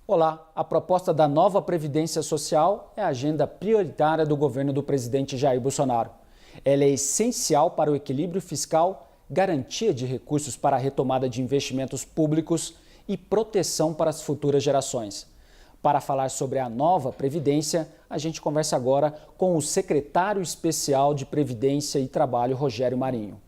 Olá, a proposta da nova Previdência Social é a agenda prioritária do governo do presidente Jair Bolsonaro. Ela é essencial para o equilíbrio fiscal, garantia de recursos para a retomada de investimentos públicos e proteção para as futuras gerações. Para falar sobre a nova Previdência, a gente conversa agora com o secretário especial de Previdência e Trabalho, Rogério Marinho.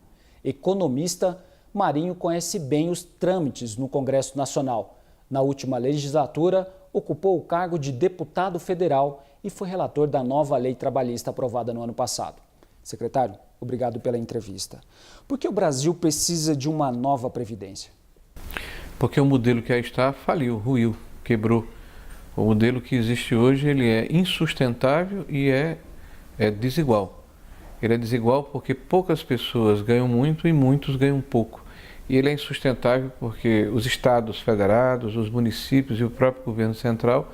Economista, Marinho conhece bem os trâmites no Congresso Nacional. Na última legislatura, ocupou o cargo de deputado federal e foi relator da nova lei trabalhista aprovada no ano passado. Secretário, obrigado pela entrevista. Por que o Brasil precisa de uma nova Previdência? Porque o modelo que aí está faliu, ruiu, quebrou. O modelo que existe hoje ele é insustentável e é desigual. Ele é desigual porque poucas pessoas ganham muito e muitos ganham pouco. E ele é insustentável porque os estados federados, os municípios e o próprio governo central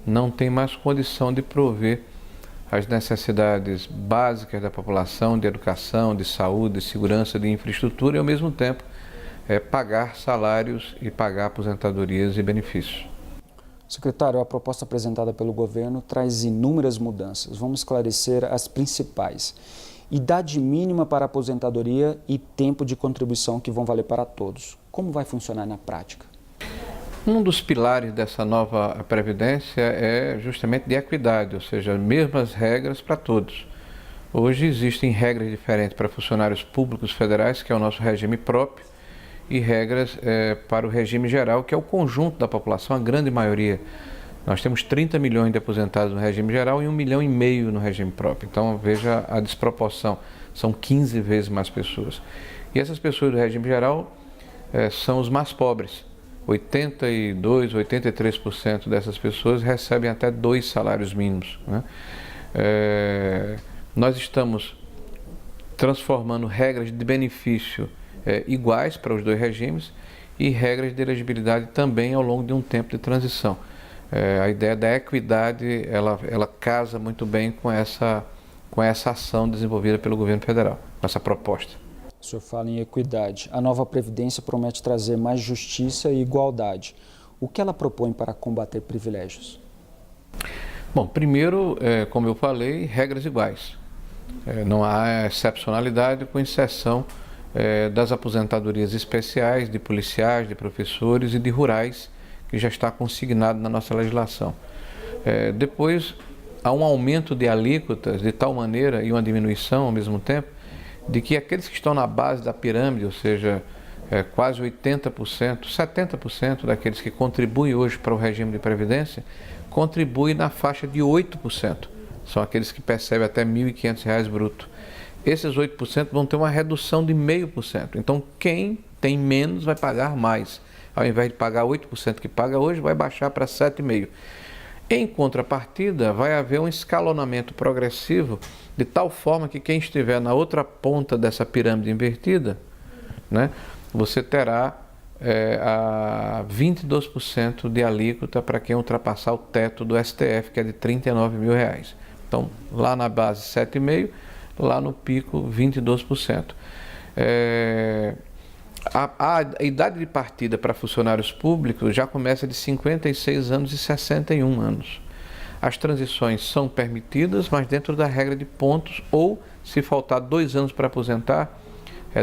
não têm mais condição de prover as necessidades básicas da população, de educação, de saúde, de segurança, de infraestrutura e ao mesmo tempo pagar salários e pagar aposentadorias e benefícios. Secretário, a proposta apresentada pelo governo traz inúmeras mudanças. Vamos esclarecer as principais. Idade mínima para aposentadoria e tempo de contribuição que vão valer para todos. Como vai funcionar na prática? Um dos pilares dessa nova Previdência é justamente de equidade, ou seja, mesmas regras para todos. Hoje existem regras diferentes para funcionários públicos federais, que é o nosso regime próprio, e regras para o regime geral, que é o conjunto da população, a grande maioria. Nós temos 30 milhões de aposentados no regime geral e 1,5 milhão no regime próprio. Então, veja a desproporção. São 15 vezes mais pessoas. E essas pessoas do regime geral são os mais pobres. 82%, 83% dessas pessoas recebem até 2 salários mínimos, né? Nós estamos transformando regras de benefício iguais para os dois regimes e regras de elegibilidade também ao longo de um tempo de transição. A ideia da equidade, ela casa muito bem com essa ação desenvolvida pelo governo federal, com essa proposta. O senhor fala em equidade. A nova Previdência promete trazer mais justiça e igualdade. O que ela propõe para combater privilégios? Bom, primeiro, como eu falei, regras iguais. Não há excepcionalidade com exceção das aposentadorias especiais de policiais, de professores e de rurais, que já está consignado na nossa legislação. Depois, há um aumento de alíquotas de tal maneira e uma diminuição ao mesmo tempo, de que aqueles que estão na base da pirâmide, ou seja, quase 80%, 70% daqueles que contribuem hoje para o regime de previdência, contribuem na faixa de 8%. São aqueles que percebem até R$ 1.500 bruto. Esses 8% vão ter uma redução de 0,5%. Então, quem tem menos vai pagar mais. Ao invés de pagar 8% que paga hoje, vai baixar para 7,5%. Em contrapartida, vai haver um escalonamento progressivo, de tal forma que quem estiver na outra ponta dessa pirâmide invertida, né, você terá a 22% de alíquota para quem ultrapassar o teto do STF, que é de R$ 39 mil. Então, lá na base 7,5%, lá no pico 22%. A idade de partida para funcionários públicos já começa de 56 anos e 61 anos. As transições são permitidas, mas dentro da regra de pontos, ou se faltar 2 anos para aposentar,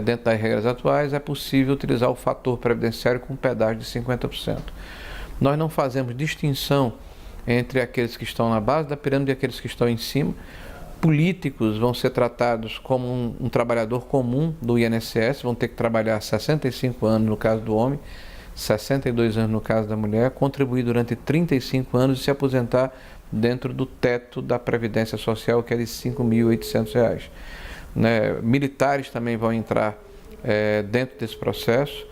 dentro das regras atuais, é possível utilizar o fator previdenciário com pedágio de 50%. Nós não fazemos distinção entre aqueles que estão na base da pirâmide e aqueles que estão em cima. Políticos vão ser tratados como um trabalhador comum do INSS, vão ter que trabalhar 65 anos no caso do homem, 62 anos no caso da mulher, contribuir durante 35 anos e se aposentar dentro do teto da Previdência Social, que é de R$ 5.800. Militares também vão entrar dentro desse processo,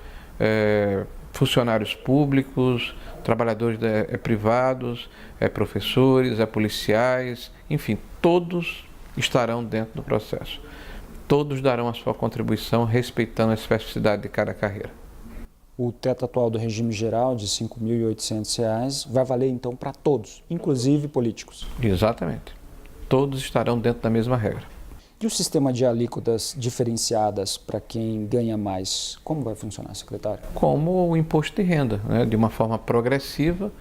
funcionários públicos, trabalhadores privados, professores, policiais, enfim, todos estarão dentro do processo. Todos darão a sua contribuição respeitando a especificidade de cada carreira. O teto atual do regime geral de R$ 5.800 vai valer então para todos, inclusive políticos? Exatamente. Todos estarão dentro da mesma regra. E o sistema de alíquotas diferenciadas para quem ganha mais, como vai funcionar, secretário? Como o imposto de renda, né? De uma forma progressiva,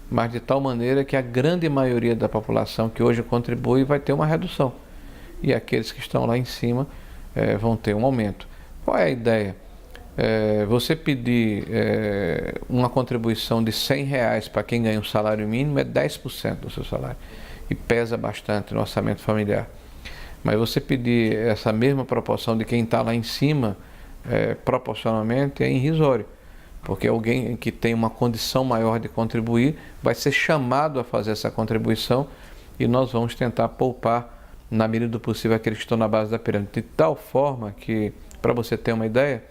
mas de tal maneira que a grande maioria da população que hoje contribui vai ter uma redução. E aqueles que estão lá em cima vão ter um aumento. Qual é a ideia? Você pedir uma contribuição de R$100 para quem ganha um salário mínimo é 10% do seu salário e pesa bastante no orçamento familiar. Mas você pedir essa mesma proporção de quem está lá em cima, proporcionalmente, é irrisório, porque alguém que tem uma condição maior de contribuir vai ser chamado a fazer essa contribuição e nós vamos tentar poupar na medida do possível aqueles que estão na base da pirâmide, de tal forma que, para você ter uma ideia,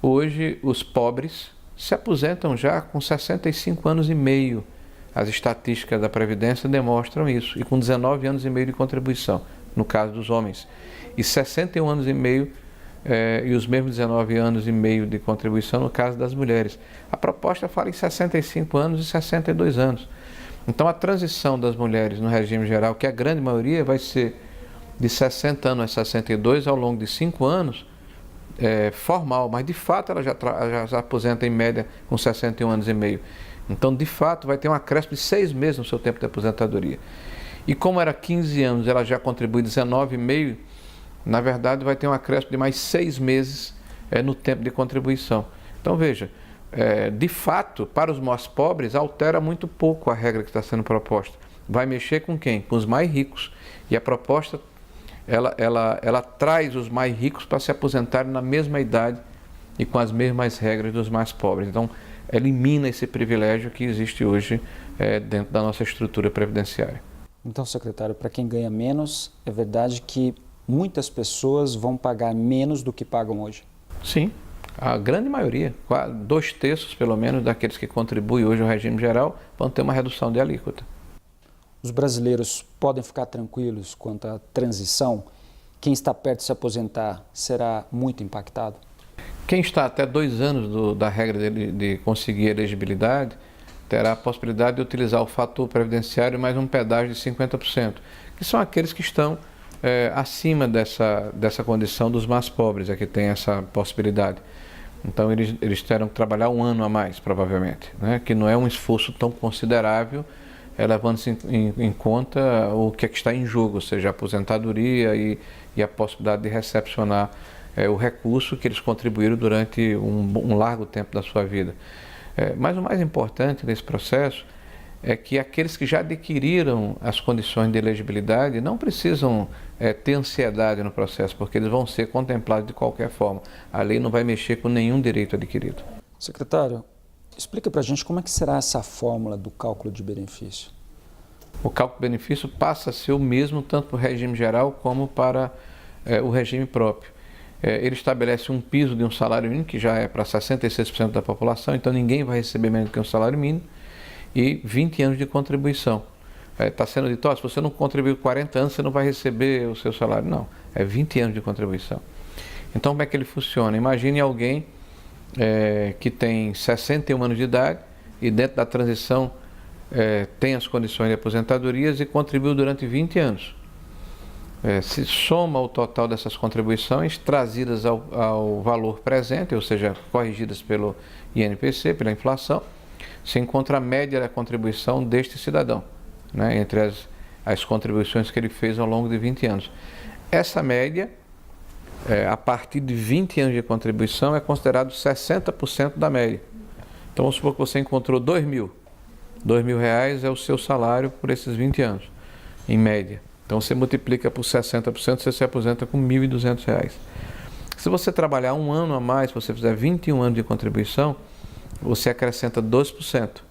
hoje os pobres se aposentam já com 65 anos e meio. As estatísticas da Previdência demonstram isso, e com 19 anos e meio de contribuição, no caso dos homens, e 61 anos e meio e os mesmos 19 anos e meio de contribuição no caso das mulheres. A proposta fala em 65 anos e 62 anos. Então a transição das mulheres no regime geral, que a grande maioria vai ser de 60 anos a 62 ao longo de 5 anos, formal, mas de fato ela já se aposenta em média com 61 anos e meio. Então, de fato, vai ter um acréscimo de 6 meses no seu tempo de aposentadoria. E como era 15 anos, ela já contribui 19,5, na verdade vai ter um acréscimo de mais 6 meses no tempo de contribuição. Então, veja, de fato, para os mais pobres, altera muito pouco a regra que está sendo proposta. Vai mexer com quem? Com os mais ricos. E a proposta, ela traz os mais ricos para se aposentarem na mesma idade e com as mesmas regras dos mais pobres. Então, elimina esse privilégio que existe hoje dentro da nossa estrutura previdenciária. Então, secretário, para quem ganha menos, é verdade que muitas pessoas vão pagar menos do que pagam hoje? Sim, a grande maioria, 2/3 pelo menos daqueles que contribuem hoje ao regime geral vão ter uma redução de alíquota. Os brasileiros podem ficar tranquilos quanto à transição? Quem está perto de se aposentar será muito impactado? Quem está até 2 anos da regra de conseguir elegibilidade terá a possibilidade de utilizar o fator previdenciário mais um pedágio de 50%, que são aqueles que estão acima dessa condição dos mais pobres, é que tem essa possibilidade. Então eles terão que trabalhar 1 ano a mais, provavelmente, né? Que não é um esforço tão considerável, levando-se em conta o que é que está em jogo, ou seja, a aposentadoria e a possibilidade de recepcionar o recurso que eles contribuíram durante um largo tempo da sua vida. Mas o mais importante nesse processo é que aqueles que já adquiriram as condições de elegibilidade não precisam ter ansiedade no processo, porque eles vão ser contemplados de qualquer forma. A lei não vai mexer com nenhum direito adquirido. Secretário, explica para a gente como é que será essa fórmula do cálculo de benefício. O cálculo de benefício passa a ser o mesmo tanto para o regime geral como para o regime próprio. Ele estabelece um piso de um salário mínimo, que já é para 66% da população, então ninguém vai receber menos que um salário mínimo, e 20 anos de contribuição. Está sendo dito, se você não contribuiu 40 anos, você não vai receber o seu salário. Não, é 20 anos de contribuição. Então, como é que ele funciona? Imagine alguém que tem 61 anos de idade e dentro da transição tem as condições de aposentadorias e contribuiu durante 20 anos. Se soma o total dessas contribuições trazidas ao valor presente, ou seja, corrigidas pelo INPC, pela inflação, se encontra a média da contribuição deste cidadão, né, entre as contribuições que ele fez ao longo de 20 anos. Essa média, a partir de 20 anos de contribuição, é considerado 60% da média. Então, vamos supor que você encontrou R$ 2.000 é o seu salário por esses 20 anos, em média. Então, você multiplica por 60%, você se aposenta com R$ 1.200. Se você trabalhar 1 ano a mais, se você fizer 21 anos de contribuição, você acrescenta 12%.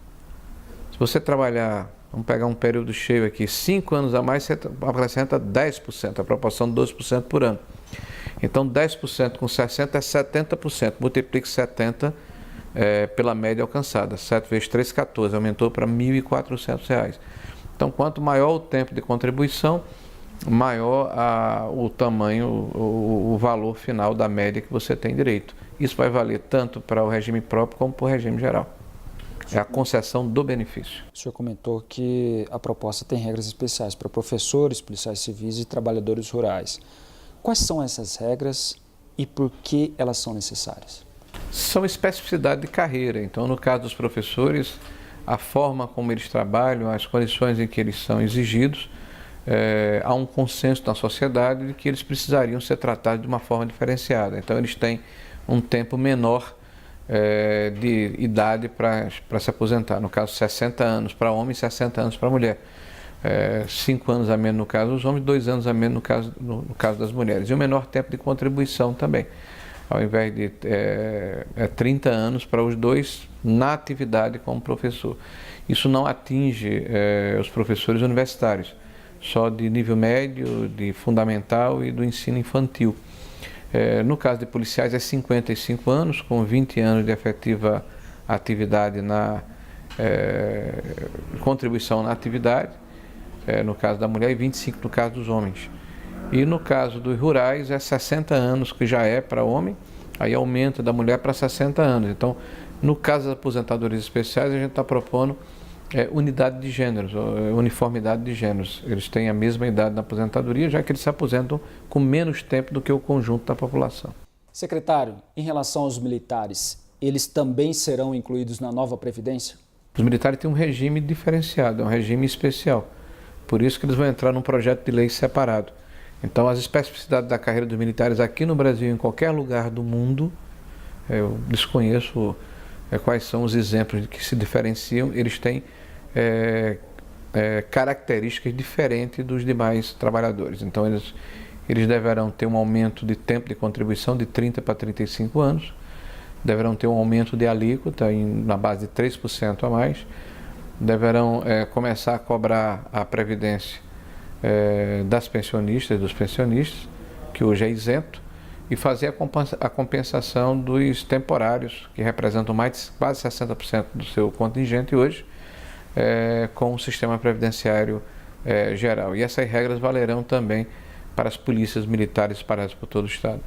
Se você trabalhar, vamos pegar um período cheio aqui, 5 anos a mais, você acrescenta 10%, a proporção de 12% por ano. Então, 10% com 60% é 70%. Multiplique 70% pela média alcançada. 7 vezes 3, 14. Aumentou para R$ 1.400. Então, quanto maior o tempo de contribuição, maior o tamanho, o valor final da média que você tem direito. Isso vai valer tanto para o regime próprio como para o regime geral. É a concessão do benefício. O senhor comentou que a proposta tem regras especiais para professores, policiais civis e trabalhadores rurais. Quais são essas regras e por que elas são necessárias? São especificidade de carreira. Então, no caso dos professores, a forma como eles trabalham, as condições em que eles são exigidos, há um consenso na sociedade de que eles precisariam ser tratados de uma forma diferenciada. Então eles têm um tempo menor de idade para se aposentar, no caso 60 anos para homem e 60 anos para mulher. 5 anos a menos no caso dos homens, 2 anos a menos no caso das mulheres. E o menor tempo de contribuição também. Ao invés de 30 anos para os dois na atividade como professor. Isso não atinge os professores universitários, só de nível médio, de fundamental e do ensino infantil. No caso de policiais é 55 anos, com 20 anos de efetiva atividade na contribuição na atividade, no caso da mulher, e 25 no caso dos homens. E no caso dos rurais é 60 anos, que já é para homem, aí aumenta da mulher para 60 anos. Então, no caso das aposentadorias especiais, a gente está propondo unidade de gêneros, uniformidade de gêneros. Eles têm a mesma idade na aposentadoria, já que eles se aposentam com menos tempo do que o conjunto da população. Secretário, em relação aos militares, eles também serão incluídos na nova Previdência? Os militares têm um regime diferenciado, é um regime especial. Por isso que eles vão entrar num projeto de lei separado. Então, as especificidades da carreira dos militares aqui no Brasil, em qualquer lugar do mundo, eu desconheço quais são os exemplos que se diferenciam, eles têm características diferentes dos demais trabalhadores. Então, eles deverão ter um aumento de tempo de contribuição de 30 para 35 anos, deverão ter um aumento de alíquota na base de 3% a mais, deverão começar a cobrar a previdência das pensionistas, dos pensionistas, que hoje é isento, e fazer a compensação dos temporários, que representam quase 60% do seu contingente hoje, com o sistema previdenciário geral. E essas regras valerão também para as polícias militares espalhadas por todo o Estado,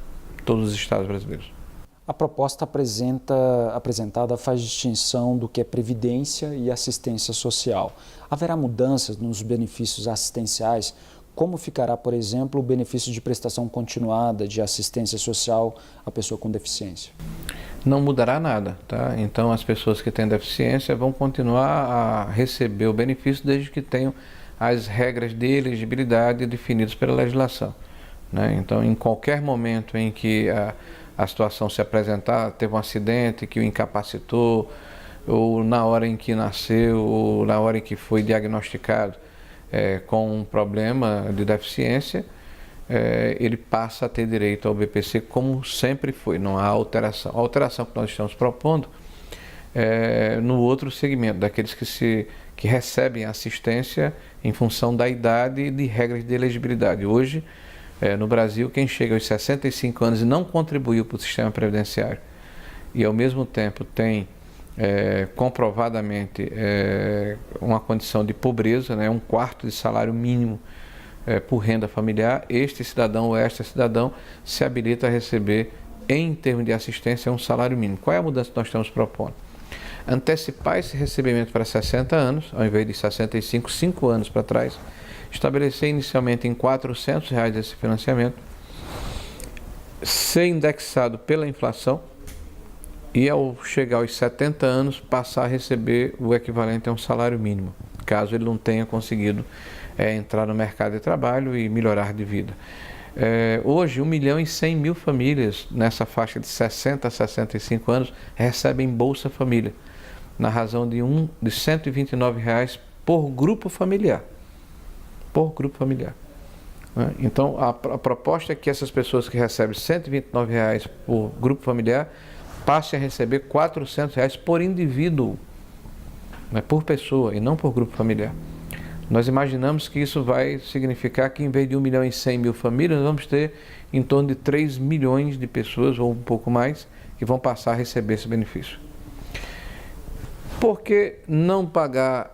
todos os estados brasileiros. A proposta apresentada faz distinção do que é previdência e assistência social. Haverá mudanças nos benefícios assistenciais? Como ficará, por exemplo, o benefício de prestação continuada de assistência social à pessoa com deficiência? Não mudará nada, tá? Então as pessoas que têm deficiência vão continuar a receber o benefício desde que tenham as regras de elegibilidade definidas pela legislação, né? Então, em qualquer momento em que a situação se apresentar, teve um acidente que o incapacitou, ou na hora em que nasceu, ou na hora em que foi diagnosticado com um problema de deficiência, ele passa a ter direito ao BPC como sempre foi, não há alteração. A alteração que nós estamos propondo no outro segmento, daqueles que recebem assistência em função da idade e de regras de elegibilidade. Hoje, no Brasil, quem chega aos 65 anos e não contribuiu para o sistema previdenciário e ao mesmo tempo tem comprovadamente uma condição de pobreza, né, 1/4 de salário mínimo por renda familiar, este cidadão ou esta cidadão se habilita a receber, em termos de assistência, um salário mínimo. Qual é a mudança que nós estamos propondo? Antecipar esse recebimento para 60 anos, ao invés de 65, 5 anos para trás, estabelecer inicialmente em R$ 400 esse financiamento, ser indexado pela inflação e, ao chegar aos 70 anos, passar a receber o equivalente a um salário mínimo, caso ele não tenha conseguido entrar no mercado de trabalho e melhorar de vida. Hoje, 1.100.000 famílias nessa faixa de 60 a 65 anos recebem Bolsa Família, na razão de R$ 129 por grupo familiar. Então, a proposta é que essas pessoas que recebem R$ 129 por grupo familiar passem a receber R$ 400 por indivíduo, né, por pessoa, e não por grupo familiar. Nós imaginamos que isso vai significar que, em vez de 1.100.000 famílias, nós vamos ter em torno de 3 milhões de pessoas, ou um pouco mais, que vão passar a receber esse benefício. Por que não pagar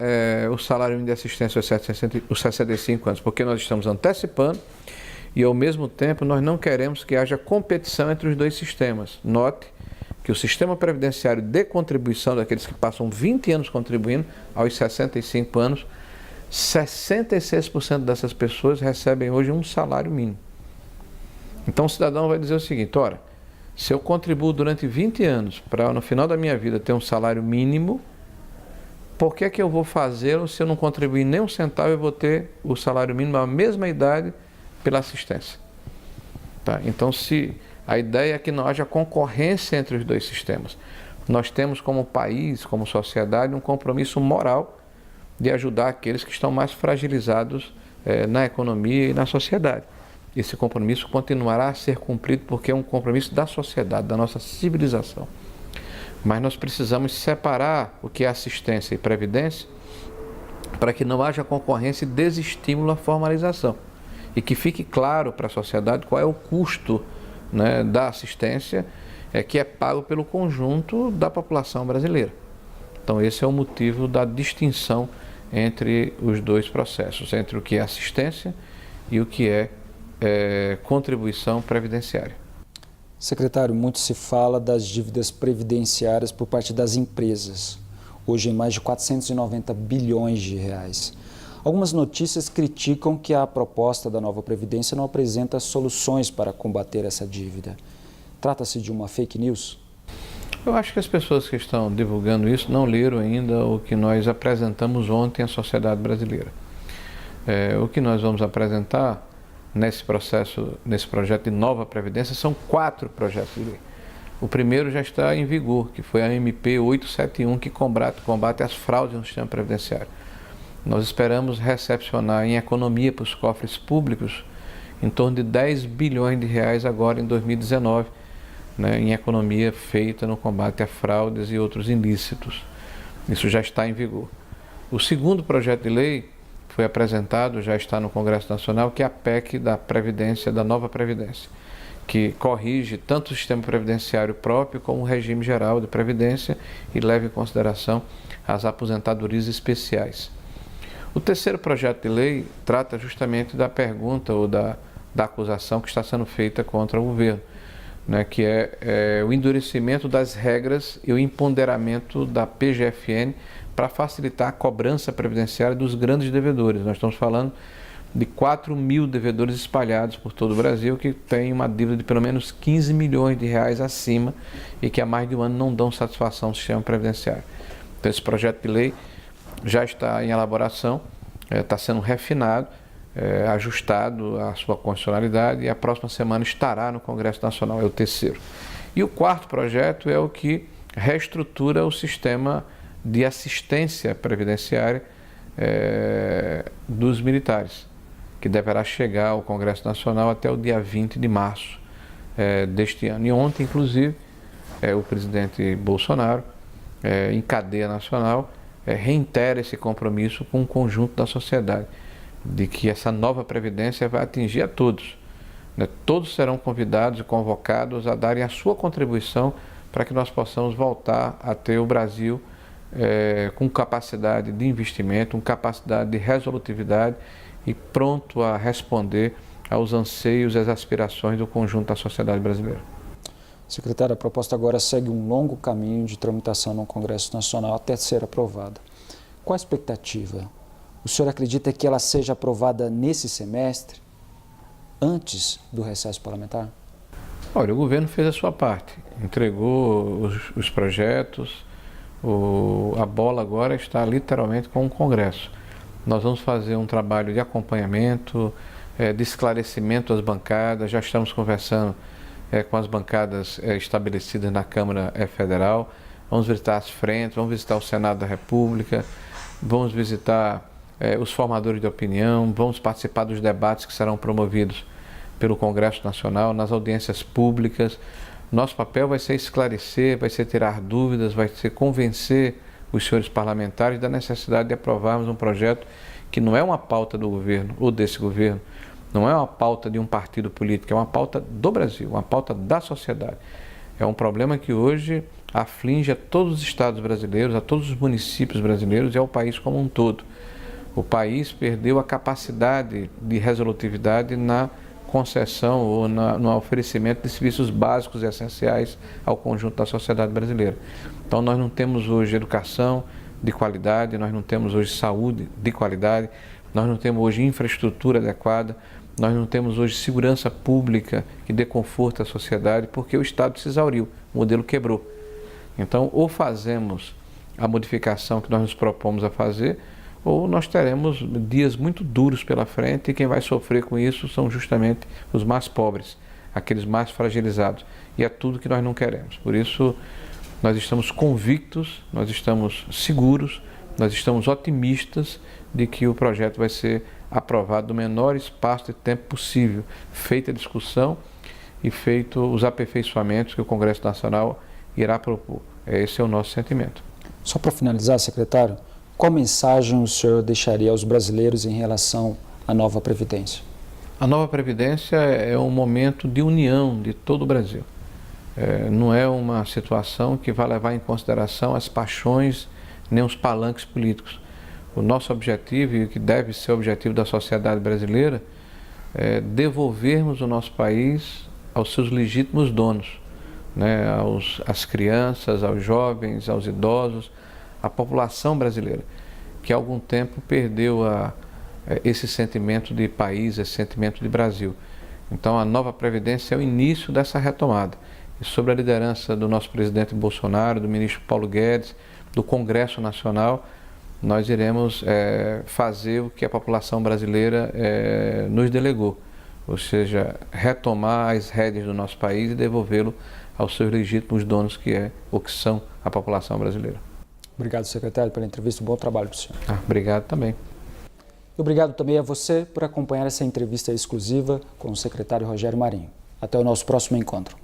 o salário mínimo de assistência aos 65 anos? Porque nós estamos antecipando e, ao mesmo tempo, nós não queremos que haja competição entre os dois sistemas. Note que o sistema previdenciário de contribuição daqueles que passam 20 anos contribuindo, aos 65 anos, 66% dessas pessoas recebem hoje um salário mínimo. Então o cidadão vai dizer o seguinte: ora, se eu contribuo durante 20 anos para no final da minha vida ter um salário mínimo, por que eu vou fazê-lo se eu não contribuir nem um centavo, eu vou ter o salário mínimo à mesma idade pela assistência? Tá? Então, se a ideia é que não haja concorrência entre os dois sistemas. Nós temos como país, como sociedade, um compromisso moral de ajudar aqueles que estão mais fragilizados na economia e na sociedade. Esse compromisso continuará a ser cumprido porque é um compromisso da sociedade, da nossa civilização. Mas nós precisamos separar o que é assistência e previdência para que não haja concorrência e desestímulo à formalização. E que fique claro para a sociedade qual é o custo, né, da assistência que é pago pelo conjunto da população brasileira. Então esse é o motivo da distinção entre os dois processos, entre o que é assistência e o que é contribuição previdenciária. Secretário, muito se fala das dívidas previdenciárias por parte das empresas, hoje em mais de 490 bilhões de reais. Algumas notícias criticam que a proposta da nova Previdência não apresenta soluções para combater essa dívida. Trata-se de uma fake news? Eu acho que as pessoas que estão divulgando isso não leram ainda o que nós apresentamos ontem à sociedade brasileira. O que nós vamos apresentar nesse projeto de nova Previdência são 4 projetos de lei. O primeiro já está em vigor, que foi a MP 871, que combate as fraudes no sistema previdenciário. Nós esperamos recepcionar em economia para os cofres públicos em torno de 10 bilhões de reais agora em 2019, né, em economia feita no combate a fraudes e outros ilícitos. Isso já está em vigor. O segundo projeto de lei foi apresentado, já está no Congresso Nacional, que é a PEC da Previdência, da nova Previdência, que corrige tanto o sistema previdenciário próprio como o regime geral de previdência e leva em consideração as aposentadorias especiais. O terceiro projeto de lei trata justamente da pergunta ou da acusação que está sendo feita contra o governo, né, que é o endurecimento das regras e o empoderamento da PGFN para facilitar a cobrança previdenciária dos grandes devedores. Nós estamos falando de 4 mil devedores espalhados por todo o Brasil que têm uma dívida de pelo menos 15 milhões de reais acima e que há mais de um ano não dão satisfação ao sistema previdenciário. Então esse projeto de lei já está em elaboração, está sendo refinado, ajustado à sua constitucionalidade e a próxima semana estará no Congresso Nacional, é o terceiro. E o quarto projeto é o que reestrutura o sistema de assistência previdenciária dos militares, que deverá chegar ao Congresso Nacional até o dia 20 de março deste ano. E ontem, inclusive, o presidente Bolsonaro, em cadeia nacional, reitera esse compromisso com o conjunto da sociedade, de que essa nova Previdência vai atingir a todos. Todos serão convidados e convocados a darem a sua contribuição para que nós possamos voltar a ter o Brasil com capacidade de investimento, com capacidade de resolutividade e pronto a responder aos anseios e às aspirações do conjunto da sociedade brasileira. Secretário, a proposta agora segue um longo caminho de tramitação no Congresso Nacional até ser aprovada. Qual a expectativa? O senhor acredita que ela seja aprovada nesse semestre, antes do recesso parlamentar? Olha, o governo fez a sua parte, entregou os projetos, a bola agora está literalmente com o Congresso. Nós vamos fazer um trabalho de acompanhamento, de esclarecimento às bancadas, já estamos conversando com as bancadas estabelecidas na Câmara Federal, vamos visitar as frentes, vamos visitar o Senado da República, vamos visitar os formadores de opinião, vamos participar dos debates que serão promovidos pelo Congresso Nacional, nas audiências públicas. Nosso papel vai ser esclarecer, vai ser tirar dúvidas, vai ser convencer os senhores parlamentares da necessidade de aprovarmos um projeto que não é uma pauta do governo ou desse governo, não é uma pauta de um partido político, é uma pauta do Brasil, uma pauta da sociedade. É um problema que hoje aflige a todos os estados brasileiros, a todos os municípios brasileiros e ao país como um todo. O país perdeu a capacidade de resolutividade na concessão ou no oferecimento de serviços básicos e essenciais ao conjunto da sociedade brasileira. Então nós não temos hoje educação de qualidade, nós não temos hoje saúde de qualidade, nós não temos hoje infraestrutura adequada, nós não temos hoje segurança pública que dê conforto à sociedade, porque o Estado se exauriu, o modelo quebrou. Então ou fazemos a modificação que nós nos propomos a fazer, ou nós teremos dias muito duros pela frente e quem vai sofrer com isso são justamente os mais pobres, aqueles mais fragilizados. E é tudo que nós não queremos. Por isso, nós estamos convictos, nós estamos seguros, nós estamos otimistas de que o projeto vai ser aprovado no menor espaço de tempo possível, feita a discussão e feito os aperfeiçoamentos que o Congresso Nacional irá propor. Esse é o nosso sentimento. Só para finalizar, secretário, qual mensagem o senhor deixaria aos brasileiros em relação à nova Previdência? A nova Previdência é um momento de união de todo o Brasil. Não é uma situação que vai levar em consideração as paixões nem os palanques políticos. O nosso objetivo, e o que deve ser o objetivo da sociedade brasileira, é devolvermos o nosso país aos seus legítimos donos, né, às crianças, aos jovens, aos idosos, à população brasileira, que há algum tempo perdeu esse sentimento de país, esse sentimento de Brasil. Então a nova Previdência é o início dessa retomada. E sob a liderança do nosso presidente Bolsonaro, do ministro Paulo Guedes, do Congresso Nacional, nós iremos fazer o que a população brasileira nos delegou, ou seja, retomar as rédeas do nosso país e devolvê-lo aos seus legítimos donos, que são a população brasileira. Obrigado, secretário, pela entrevista. Um bom trabalho para o senhor. Obrigado também. E obrigado também a você por acompanhar essa entrevista exclusiva com o secretário Rogério Marinho. Até o nosso próximo encontro.